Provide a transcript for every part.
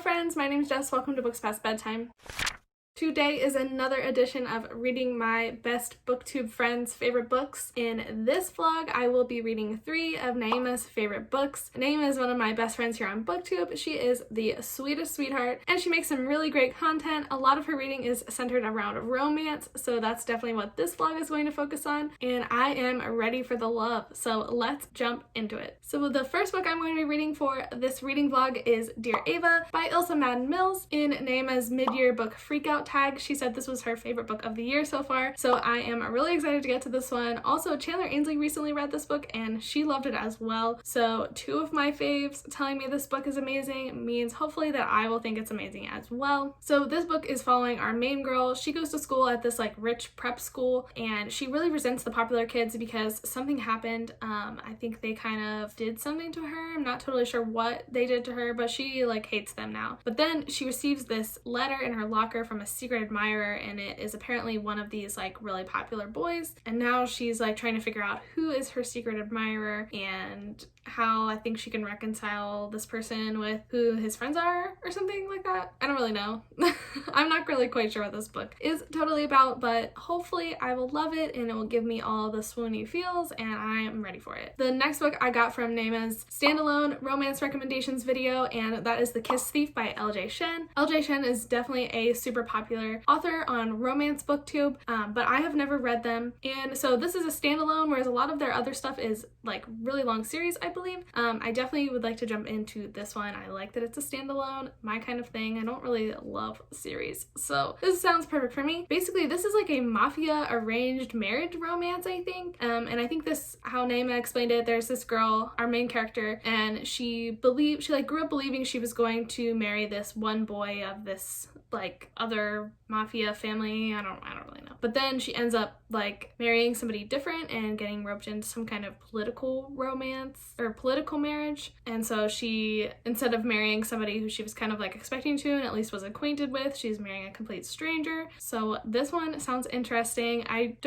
friends, my name is Jess. Welcome to Books Past Bedtime. Today is another edition of reading my best booktube friends' favorite books. In this vlog, I will be reading 3 of NAYEMA's favorite books. NAYEMA is one of my best friends here on BookTube. She is the sweetest sweetheart, and she makes some really great content. A lot of her reading is centered around romance, so that's definitely what this vlog is going to focus on, and I am ready for the love, so let's jump into it. So the first book I'm going to be reading for this reading vlog is Dear Ava by Ilsa Madden Mills. In NAYEMA's mid-year book freakout tag, she said this was her favorite book of the year so far, so I am really excited to get to this one. Also, Chandler Ainsley recently read this book and she loved it as well, so 2 of my faves telling me this book is amazing means hopefully that I will think it's amazing as well. So this book is following our main girl. She goes to school at this rich prep school, and she really resents the popular kids because something happened. I think they kind of did something to her. I'm not totally sure what they did to her, but she hates them now. But then she receives this letter in her locker from a secret admirer, and it is apparently one of these really popular boys, and now she's trying to figure out who is her secret admirer and how I think she can reconcile this person with who his friends are or something like that. I don't really know. I'm not really quite sure what this book is totally about, but hopefully I will love it and it will give me all the swoony feels, and I am ready for it. The next book I got from NAYEMA's standalone romance recommendations video, and that is The Kiss Thief by LJ Shen. LJ Shen is definitely a super popular author on romance booktube, but I have never read them, and so this is a standalone, whereas a lot of their other stuff is really long series, I believe. I definitely would like to jump into this one. I like that it's a standalone, my kind of thing. I don't really love series, so this sounds perfect for me. Basically, this is a mafia arranged marriage romance, I think, and I think this, how NAYEMA explained it, there's this girl, our main character, and she grew up believing she was going to marry this one boy of this other mafia family. I don't really know. But then she ends up marrying somebody different and getting roped into some kind of political romance or political marriage. And so she, instead of marrying somebody who she was kind of expecting to and at least was acquainted with, she's marrying a complete stranger. So this one sounds interesting. I've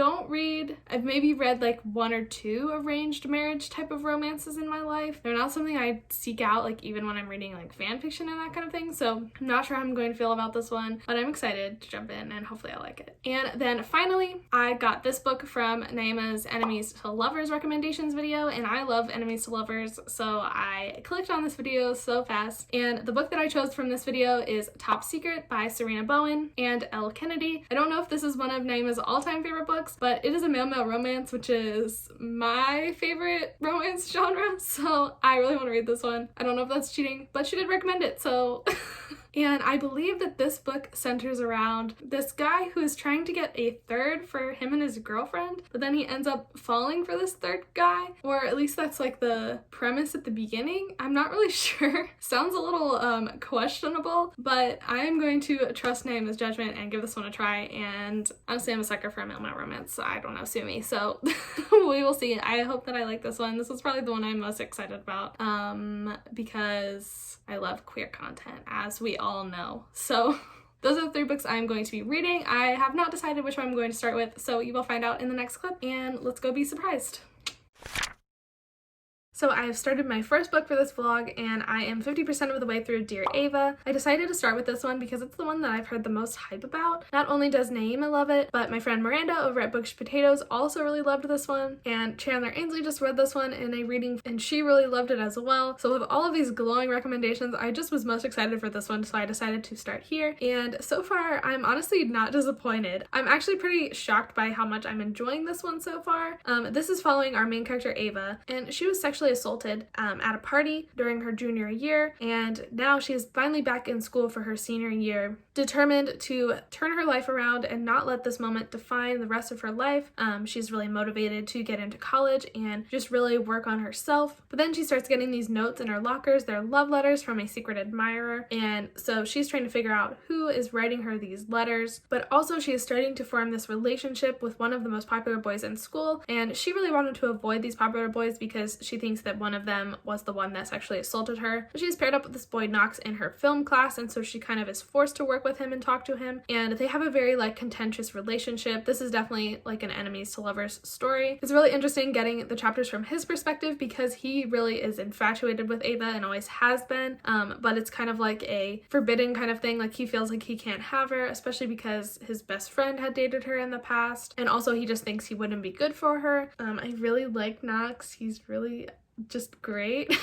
maybe read 1 or 2 arranged marriage type of romances in my life. They're not something I seek out even when I'm reading fan fiction and that kind of thing. So I'm not sure how I'm going to feel about this one, but I'm excited to jump in and hopefully I like it. And then finally, I got this book from NAYEMA's Enemies to Lovers recommendations video, and I love Enemies to Lovers, so I clicked on this video so fast. And the book that I chose from this video is Top Secret by Serena Bowen and Elle Kennedy. I don't know if this is one of NAYEMA's all-time favorite books, but it is a male-male romance, which is my favorite romance genre, so I really want to read this one. I don't know if that's cheating, but she did recommend it, so and I believe that this book centers around this guy who is trying to get a third for him and his girlfriend, but then he ends up falling for this third guy, or at least that's the premise at the beginning. I'm not really sure. Sounds a little questionable, but I am going to trust NAYEMA's judgment and give this one a try, and honestly I'm a sucker for a male romance, so I don't know, sue me. So we will see. I hope that I like this one. This is probably the one I'm most excited about, because I love queer content, as we all know. So those are the 3 books I'm going to be reading. I have not decided which one I'm going to start with, so you will find out in the next clip, and let's go be surprised. So I have started my first book for this vlog, and I am 50% of the way through Dear Ava. I decided to start with this one because it's the one that I've heard the most hype about. Not only does NAYEMA love it, but my friend Miranda over at Bookish Potatoes also really loved this one, and Chandler Ainsley just read this one in a reading and she really loved it as well. So with all of these glowing recommendations, I just was most excited for this one, so I decided to start here, and so far I'm honestly not disappointed. I'm actually pretty shocked by how much I'm enjoying this one so far. This is following our main character Ava, and she was sexually assaulted at a party during her junior year, and now she is finally back in school for her senior year, determined to turn her life around and not let this moment define the rest of her life. She's really motivated to get into college and just really work on herself, but then she starts getting these notes in her lockers. They're love letters from a secret admirer, and so she's trying to figure out who is writing her these letters, but also she is starting to form this relationship with one of the most popular boys in school, and she really wanted to avoid these popular boys because she thinks that one of them was the one that sexually assaulted her. But she's paired up with this boy Knox in her film class, and so she kind of is forced to work with with him and talk to him, and they have a very like contentious relationship. This is definitely like an enemies to lovers story. It's really interesting getting the chapters from his perspective because he really is infatuated with Ava and always has been, but it's kind of like a forbidden kind of thing. Like he feels like he can't have her, especially because his best friend had dated her in the past, and also he just thinks he wouldn't be good for her. I really like Knox. He's really just great.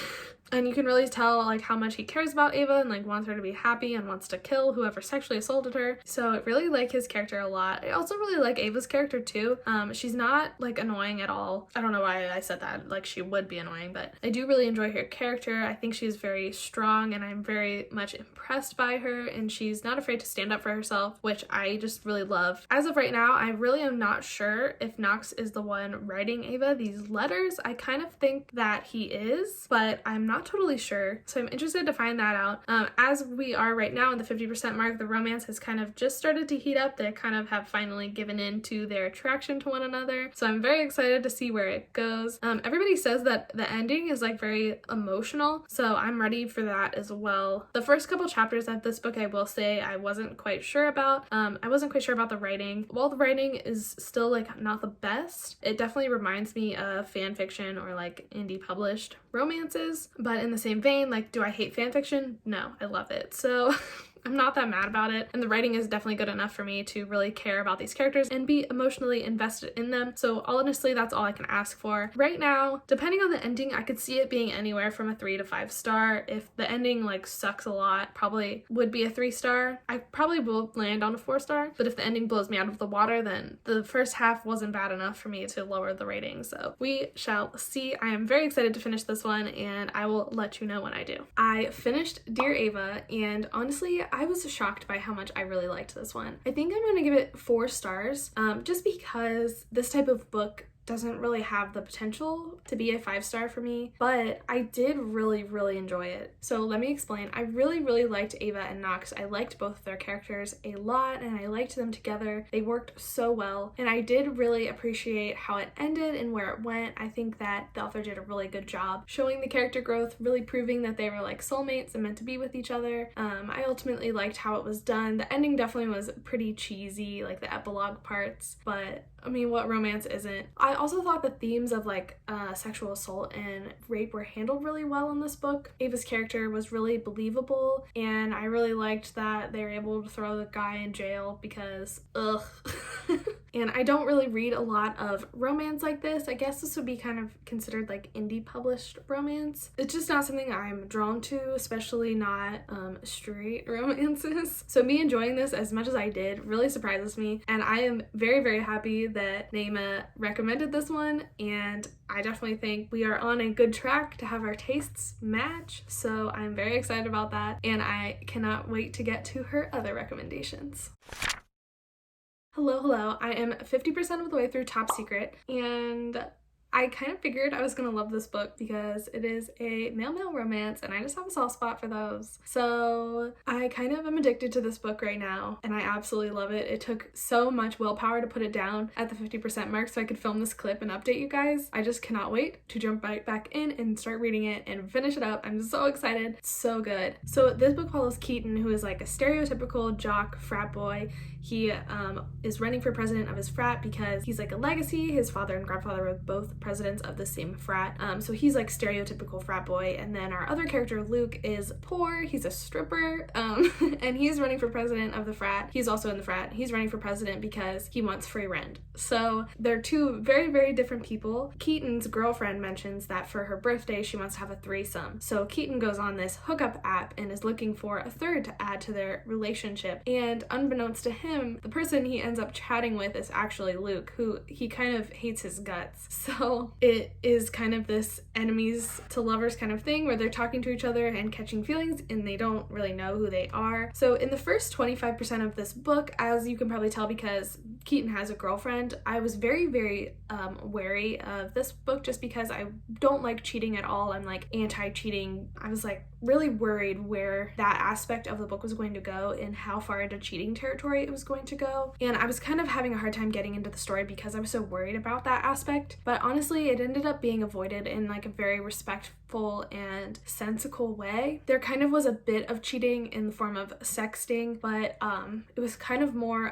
And you can really tell like how much he cares about Ava and like wants her to be happy and wants to kill whoever sexually assaulted her. So I really like his character a lot. I also really like Ava's character too. She's not like annoying at all. I don't know why I said that, like she would be annoying, but I do really enjoy her character. I think she's very strong and I'm very much impressed by her, and she's not afraid to stand up for herself, which I just really love. As of right now, I really am not sure if Knox is the one writing Ava these letters. I kind of think that he is, but I'm not totally sure, so I'm interested to find that out. As we are right now in the 50% mark, the romance has kind of just started to heat up. They kind of have finally given in to their attraction to one another, so I'm very excited to see where it goes. Everybody says that the ending is like very emotional, so I'm ready for that as well. The first couple chapters of this book, I will say, I wasn't quite sure about. I wasn't quite sure about the writing. While the writing is still like not the best, it definitely reminds me of fan fiction or like indie published romances, but in the same vein, like, do I hate fan fiction? No, I love it. So I'm not that mad about it, and the writing is definitely good enough for me to really care about these characters and be emotionally invested in them. So honestly, that's all I can ask for. Right now, depending on the ending, I could see it being anywhere from a 3 to 5 star. If the ending like sucks a lot, probably would be a 3 star. I probably will land on a 4 star, but if the ending blows me out of the water, then the first half wasn't bad enough for me to lower the rating. So we shall see. I am very excited to finish this one, and I will let you know when I do. I finished Dear Ava, and honestly, I was shocked by how much I really liked this one. I think I'm going to give it 4 stars, just because this type of book doesn't really have the potential to be a 5-star for me, but I did really enjoy it. So let me explain. I really liked Ava and Knox. I liked both of their characters a lot, and I liked them together. They worked so well, and I did really appreciate how it ended and where it went. I think that the author did a really good job showing the character growth, really proving that they were like soulmates and meant to be with each other. I ultimately liked how it was done. The ending definitely was pretty cheesy, like the epilogue parts, but I mean, what romance isn't? I also thought the themes of like sexual assault and rape were handled really well in this book. Ava's character was really believable, and I really liked that they were able to throw the guy in jail because ugh. And I don't really read a lot of romance like this. I guess this would be kind of considered like indie published romance. It's just not something I'm drawn to, especially not straight romances. So me enjoying this as much as I did really surprises me, and I am very happy that NAYEMA recommended this one, and I definitely think we are on a good track to have our tastes match, so I'm very excited about that, and I cannot wait to get to her other recommendations. Hello, I am 50% of the way through Top Secret, and I kind of figured I was gonna love this book because it is a male romance, and I just have a soft spot for those. So I kind of am addicted to this book right now, and I absolutely love it. It took so much willpower to put it down at the 50% mark so I could film this clip and update you guys. I just cannot wait to jump right back in and start reading it and finish it up. I'm so excited. It's so good. So this book follows Keaton, who is like a stereotypical jock frat boy. He is running for president of his frat because he's like a legacy. His father and grandfather were both presidents of the same frat. So he's like stereotypical frat boy. And then our other character, Luke, is poor. He's a stripper. And he's running for president of the frat. He's also in the frat. He's running for president because he wants free rent. So they're two very different people. Keaton's girlfriend mentions that for her birthday, she wants to have a threesome. So Keaton goes on this hookup app and is looking for a third to add to their relationship. And unbeknownst to him, the person he ends up chatting with is actually Luke, who he kind of hates his guts. So it is kind of this enemies to lovers kind of thing where they're talking to each other and catching feelings, and they don't really know who they are. So in the first 25% of this book, as you can probably tell because Keaton has a girlfriend, I was very wary of this book just because I don't like cheating at all. I'm like anti-cheating. I was like, really worried where that aspect of the book was going to go and how far into cheating territory it was going to go. And I was kind of having a hard time getting into the story because I was so worried about that aspect. But honestly, it ended up being avoided in like a very respectful and sensical way. There kind of was a bit of cheating in the form of sexting, but it was kind of more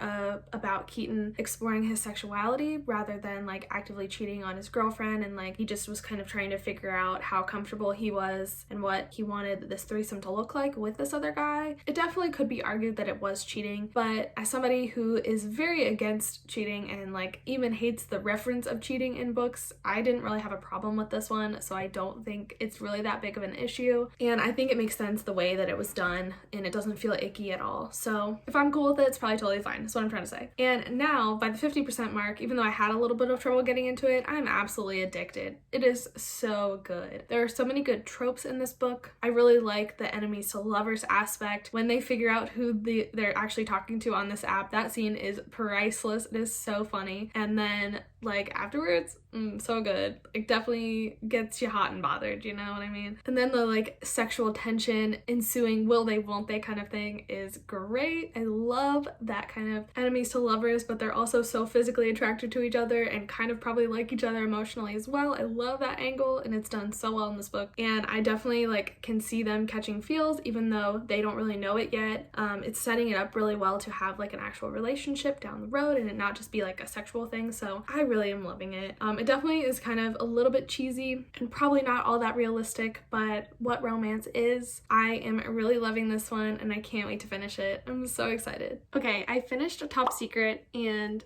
about Keaton exploring his sexuality rather than like actively cheating on his girlfriend, and like he just was kind of trying to figure out how comfortable he was and what he wanted this threesome to look like with this other guy. It definitely could be argued that it was cheating, but as somebody who is very against cheating and like even hates the reference of cheating in books, I didn't really have a problem with this one, so I don't think it's really that big of an issue, and I think it makes sense the way that it was done and it doesn't feel icky at all. So if I'm cool with it, it's probably totally fine. That's what I'm trying to say. And now by the 50% mark, even though I had a little bit of trouble getting into it, I'm absolutely addicted. It is so good. There are so many good tropes in this book. I really like the enemies to lovers aspect. When they figure out who they're actually talking to on this app, that scene is priceless. It is so funny. And then like afterwards, so good. It definitely gets you hot and bothered, you know what I mean? And then the like sexual tension ensuing will they won't they kind of thing is great. I love that kind of enemies to lovers, but they're also so physically attracted to each other and kind of probably like each other emotionally as well. I love that angle, and it's done so well in this book, and I definitely like can see them catching feels even though they don't really know it yet. It's setting it up really well to have like an actual relationship down the road and it not just be like a sexual thing, so I really am loving it. It definitely is kind of a little bit cheesy and probably not all that realistic, but what romance is. I am really loving this one and I can't wait to finish it. I'm so excited. Okay, I finished Top Secret, and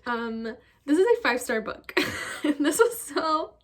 this is a 5-star book. This was so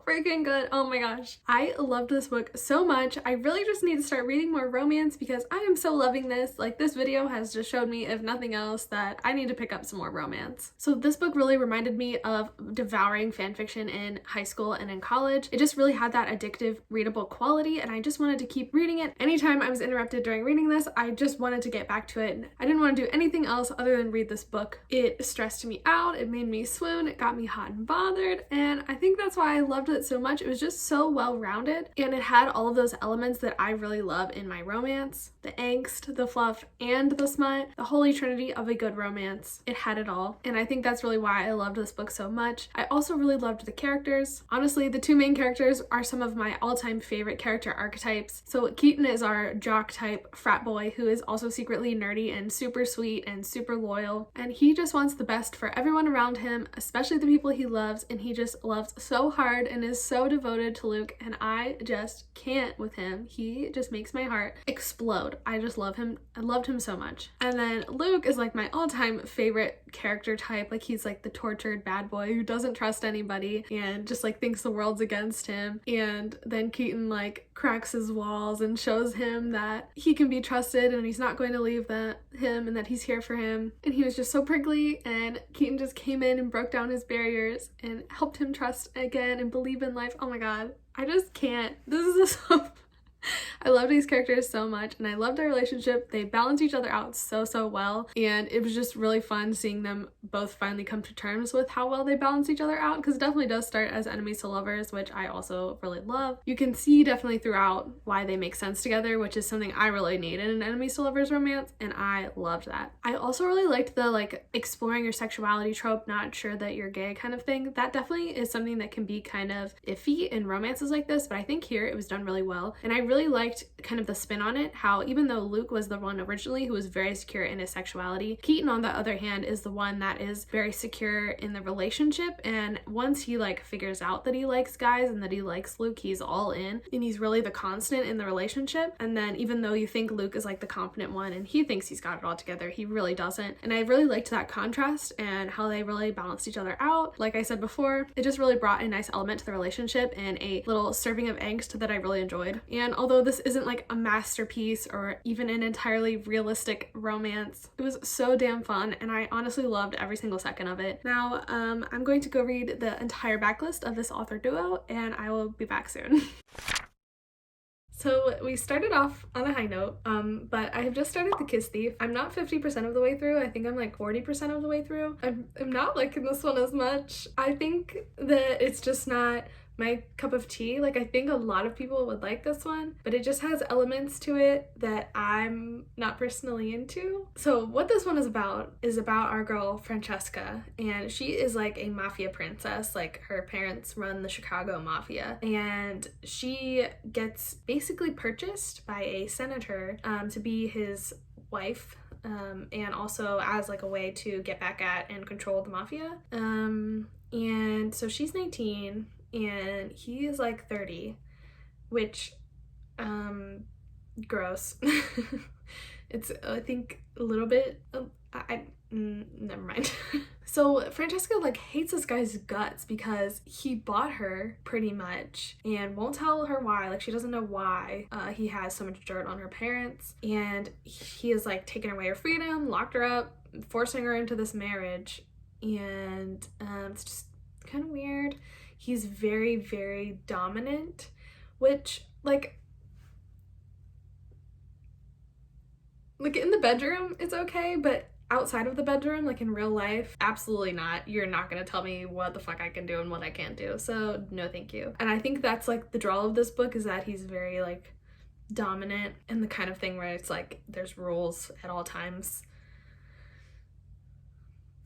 freaking good. Oh my gosh. I loved this book so much. I really just need to start reading more romance because I am so loving this. Like, this video has just showed me, if nothing else, that I need to pick up some more romance. So this book really reminded me of devouring fanfiction in high school and in college. It just really had that addictive, readable quality, and I just wanted to keep reading it. Anytime I was interrupted during reading this, I just wanted to get back to it. I didn't want to do anything else other than read this book. It stressed me out, it made me swoon, it got me hot and bothered, and I think that's why I loved it so much. It was just so well-rounded, and it had all of those elements that I really love in my romance. The angst, the fluff, and the smut. The holy trinity of a good romance. It had it all, and I think that's really why I loved this book so much. I also really loved the characters. Honestly, the two main characters are some of my all-time favorite character archetypes. So Keaton is our jock type frat boy who is also secretly nerdy and super sweet and super loyal, and he just wants the best for everyone around him, especially the people he loves, and he just loves so hard and is so devoted to Luke, and I just can't with him. He just makes my heart explode. I just love him. I loved him so much. And then Luke is like my all-time favorite character type. Like, he's like the tortured bad boy who doesn't trust anybody and just like thinks the world's against him. And then Keaton like cracks his walls and shows him that he can be trusted and he's not going to leave him and that he's here for him. And he was just so prickly, and Keaton just came in and broke down his barriers and helped him trust again and believe in life. Oh my god, I just can't. This is so I love these characters so much, and I love their relationship. They balance each other out so well, and it was just really fun seeing them both finally come to terms with how well they balance each other out, because it definitely does start as enemies to lovers, which I also really love. You can see definitely throughout why they make sense together, which is something I really need in an enemies to lovers romance, and I loved that. I also really liked the like exploring your sexuality trope, not sure that you're gay kind of thing. That definitely is something that can be kind of iffy in romances like this, but I think here it was done really well, and I really liked kind of the spin on it, how even though Luke was the one originally who was very secure in his sexuality, Keaton on the other hand is the one that is very secure in the relationship, and once he like figures out that he likes guys and that he likes Luke, he's all in and he's really the constant in the relationship. And then even though you think Luke is like the confident one and he thinks he's got it all together, he really doesn't. And I really liked that contrast and how they really balanced each other out. Like I said before, it just really brought a nice element to the relationship and a little serving of angst that I really enjoyed. And although this isn't like a masterpiece or even an entirely realistic romance, it was so damn fun, and I honestly loved every single second of it. Now, I'm going to go read the entire backlist of this author duo, and I will be back soon. So we started off on a high note, but I have just started The Kiss Thief. I'm not 50% of the way through. I think I'm like 40% of the way through. I'm not liking this one as much. I think that it's just not my cup of tea. Like, I think a lot of people would like this one, but it just has elements to it that I'm not personally into. So what this one is about our girl Francesca, and she is like a mafia princess. Like, her parents run the Chicago mafia, and she gets basically purchased by a senator to be his wife, and also as like a way to get back at and control the mafia. And so she's 19 and he is like 30, which gross. It's, I think, a little bit never mind. So Francesca like hates this guy's guts because he bought her pretty much and won't tell her why. Like, she doesn't know why he has so much dirt on her parents, and he has like taken away her freedom, locked her up, forcing her into this marriage, and it's just kind of weird. He's very, very dominant, which like in the bedroom it's okay, but outside of the bedroom, like in real life, absolutely not. You're not gonna tell me what the fuck I can do and what I can't do, so no thank you. And I think that's like the draw of this book, is that he's very like dominant, and the kind of thing where it's like there's rules at all times.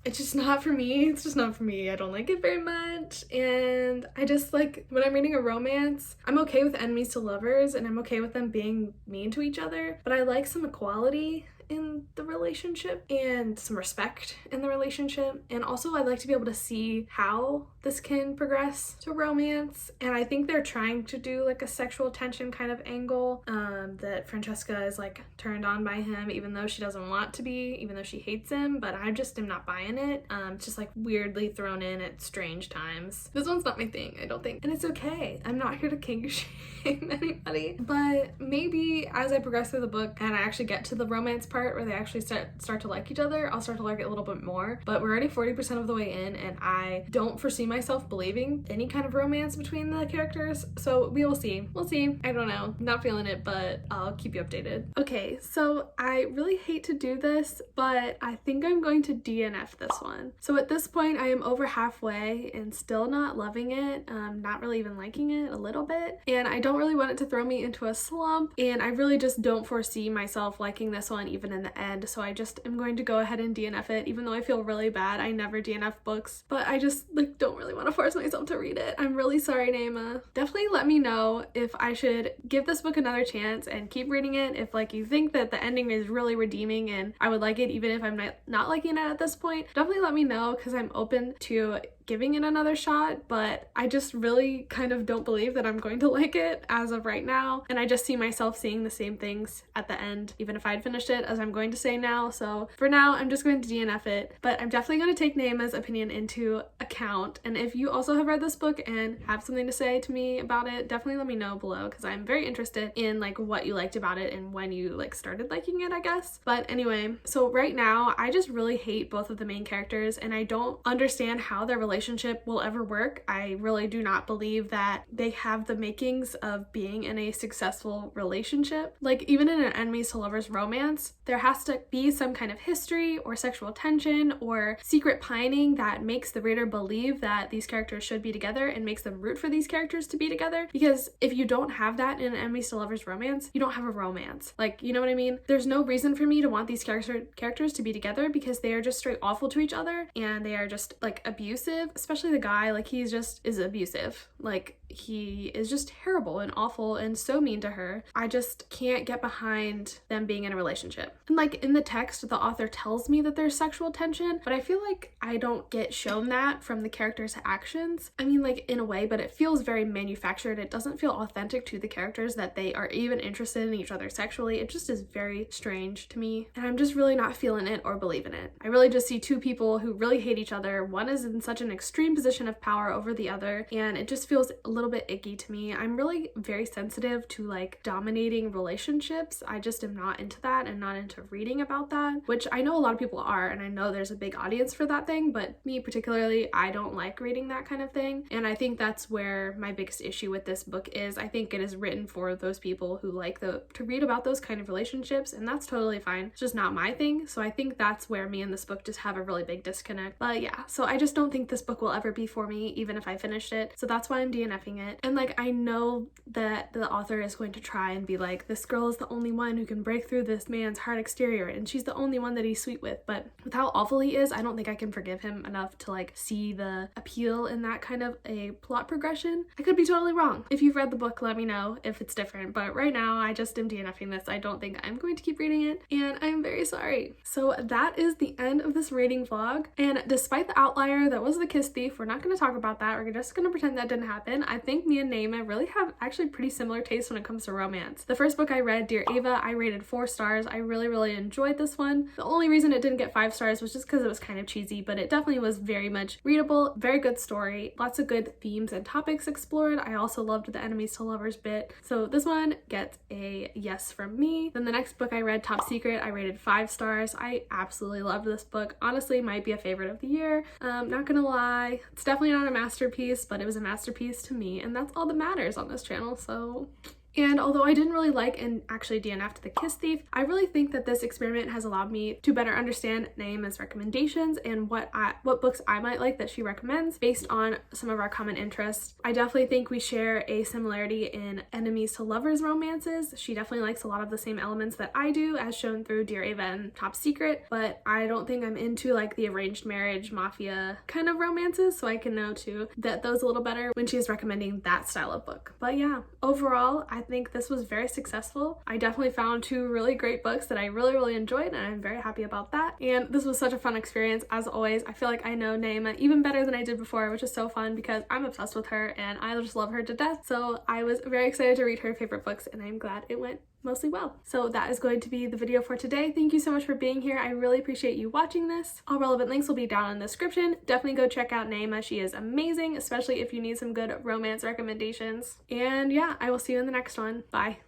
It's just not for me. It's just not for me. I don't like it very much. And I just like, when I'm reading a romance, I'm okay with enemies to lovers and I'm okay with them being mean to each other, but I like some equality in the relationship and some respect in the relationship. And also I'd like to be able to see how this can progress to romance. And I think they're trying to do like a sexual tension kind of angle, that Francesca is like turned on by him even though she doesn't want to be, even though she hates him, but I just am not buying it. It's just like weirdly thrown in at strange times. This one's not my thing, I don't think, and it's okay. I'm not here to kink shame anybody, but maybe as I progress through the book and I actually get to the romance part where they actually start to like each other, I'll start to like it a little bit more. But we're already 40% of the way in and I don't foresee myself believing any kind of romance between the characters, so we will see. We'll see. I don't know. I'm not feeling it, but I'll keep you updated. Okay, so I really hate to do this, but I think I'm going to DNF this one. So at this point I am over halfway and still not loving it, not really even liking it a little bit, and I don't really want it to throw me into a slump, and I really just don't foresee myself liking this one even in the end, so I just am going to go ahead and DNF it, even though I feel really bad. I never DNF books, but I just like don't really want to force myself to read it. I'm really sorry, NAYEMA. Definitely let me know if I should give this book another chance and keep reading it, if like you think that the ending is really redeeming and I would like it even if I'm not liking it at this point. Definitely let me know, because I'm open to giving it another shot, but I just really kind of don't believe that I'm going to like it as of right now, and I just see myself seeing the same things at the end even if I'd finished it, as I'm going to say now. So for now I'm just going to DNF it, but I'm definitely going to take NAYEMA's opinion into account, and if you also have read this book and have something to say to me about it, definitely let me know below, because I'm very interested in like what you liked about it and when you like started liking it, I guess. But anyway, so right now I just really hate both of the main characters and I don't understand how their relationship will ever work. I really do not believe that they have the makings of being in a successful relationship. Like, even in an enemies to lovers romance, there has to be some kind of history or sexual tension or secret pining that makes the reader believe that these characters should be together and makes them root for these characters to be together, because if you don't have that in an enemies to lovers romance, you don't have a romance. Like, you know what I mean? There's no reason for me to want these characters to be together, because they are just straight awful to each other and they are just like abusive, especially the guy. Like, he's just is abusive. Like, he is just terrible and awful and so mean to her. I just can't get behind them being in a relationship. And like in the text, the author tells me that there's sexual tension, but I feel like I don't get shown that from the characters' actions. I mean, like, in a way, but it feels very manufactured. It doesn't feel authentic to the characters that they are even interested in each other sexually. It just is very strange to me, and I'm just really not feeling it or believing it. I really just see two people who really hate each other. One is in such an extreme position of power over the other, and it just feels a little bit icky to me. I'm really very sensitive to like dominating relationships. I just am not into that and not into reading about that, which I know a lot of people are, and I know there's a big audience for that thing, but me particularly, I don't like reading that kind of thing, and I think that's where my biggest issue with this book is. I think it is written for those people who like to read about those kind of relationships, and that's totally fine. It's just not my thing, so I think that's where me and this book just have a really big disconnect. But yeah, so I just don't think this this book will ever be for me, even if I finished it. So that's why I'm DNFing it. And like, I know that the author is going to try and be like, this girl is the only one who can break through this man's hard exterior, and she's the only one that he's sweet with. But with how awful he is, I don't think I can forgive him enough to like see the appeal in that kind of a plot progression. I could be totally wrong. If you've read the book, let me know if it's different. But right now, I just am DNFing this. I don't think I'm going to keep reading it, and I'm very sorry. So that is the end of this reading vlog. And despite the outlier that was The Kiss Thief, we're not going to talk about that. We're just going to pretend that didn't happen. I think me and NAYEMA really have actually pretty similar tastes when it comes to romance. The first book I read, Dear Ava, I rated 4 stars. I really enjoyed this one. The only reason it didn't get 5 stars was just because it was kind of cheesy, but it definitely was very much readable, very good story, lots of good themes and topics explored. I also loved the enemies to lovers bit. So this one gets a yes from me. Then the next book I read, Top Secret, I rated 5 stars. I absolutely loved this book. Honestly, might be a favorite of the year. Not gonna lie, it's definitely not a masterpiece, but it was a masterpiece to me, and that's all that matters on this channel. So and although I didn't really like and actually DNF'd The Kiss Thief, I really think that this experiment has allowed me to better understand NAYEMA's recommendations and what books I might like that she recommends based on some of our common interests. I definitely think we share a similarity in enemies to lovers romances. She definitely likes a lot of the same elements that I do, as shown through Dear Ava and Top Secret, but I don't think I'm into like the arranged marriage mafia kind of romances, so I can know to vet those a little better when she's recommending that style of book. But yeah, overall, I think this was very successful. I definitely found 2 really great books that I really enjoyed, and I'm very happy about that. And this was such a fun experience. As always, I feel like I know NAYEMA even better than I did before, which is so fun because I'm obsessed with her and I just love her to death. So I was very excited to read her favorite books, and I'm glad it went mostly well. So that is going to be the video for today. Thank you so much for being here. I really appreciate you watching this. All relevant links will be down in the description. Definitely go check out NAYEMA. She is amazing, especially if you need some good romance recommendations. And yeah, I will see you in the next one. Bye.